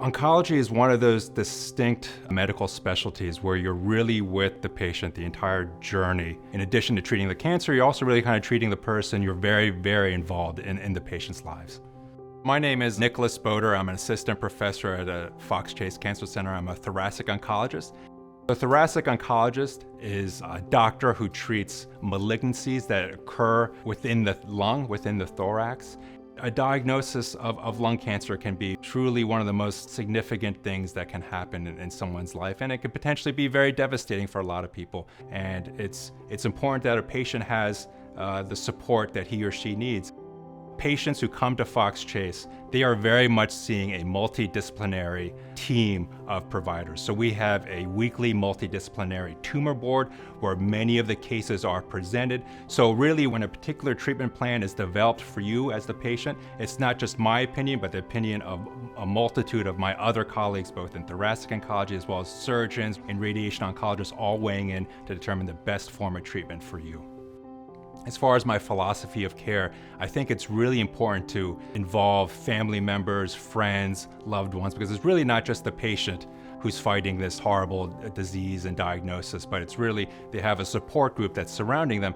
Oncology is one of those distinct medical specialties where you're really with the patient the entire journey. In addition to treating the cancer, you're also really kind of treating the person. You're very, very involved in the patient's lives. My name is Nicholas Bodor. I'm an assistant professor at a Fox Chase Cancer Center. I'm a thoracic oncologist. A thoracic oncologist is a doctor who treats malignancies that occur within the lung, within the thorax. A diagnosis of lung cancer can be truly one of the most significant things that can happen in someone's life, and it can potentially be very devastating for a lot of people. And it's important that a patient has the support that he or she needs. Patients who come to Fox Chase, they are very much seeing a multidisciplinary team of providers. So we have a weekly multidisciplinary tumor board where many of the cases are presented. So really, when a particular treatment plan is developed for you as the patient, it's not just my opinion, but the opinion of a multitude of my other colleagues, both in thoracic oncology as well as surgeons and radiation oncologists, all weighing in to determine the best form of treatment for you. As far as my philosophy of care, I think it's really important to involve family members, friends, loved ones, because it's really not just the patient who's fighting this horrible disease and diagnosis, but it's really, they have a support group that's surrounding them.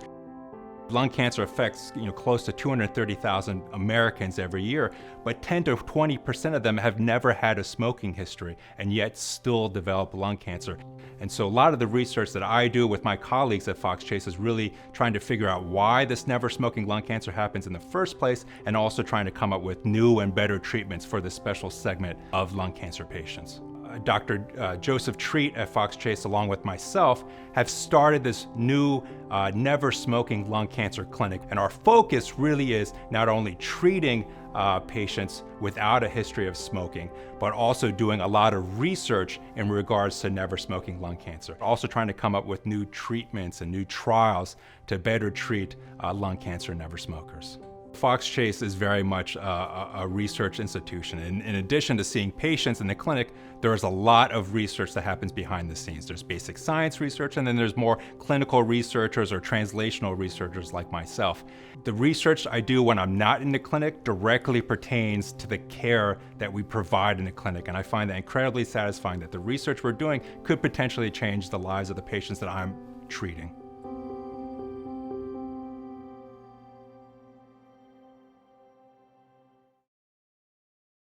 Lung cancer affects close to 230,000 Americans every year, but 10 to 20% of them have never had a smoking history and yet still develop lung cancer. And so a lot of the research that I do with my colleagues at Fox Chase is really trying to figure out why this never smoking lung cancer happens in the first place, and also trying to come up with new and better treatments for this special segment of lung cancer patients. Dr. Joseph Treat at Fox Chase, along with myself, have started this new never smoking lung cancer clinic. And our focus really is not only treating patients without a history of smoking, but also doing a lot of research in regards to never smoking lung cancer. Also trying to come up with new treatments and new trials to better treat lung cancer never smokers. Fox Chase is very much a research institution. And in addition to seeing patients in the clinic, there's a lot of research that happens behind the scenes. There's basic science research, and then there's more clinical researchers or translational researchers like myself. The research I do when I'm not in the clinic directly pertains to the care that we provide in the clinic. And I find that incredibly satisfying that the research we're doing could potentially change the lives of the patients that I'm treating.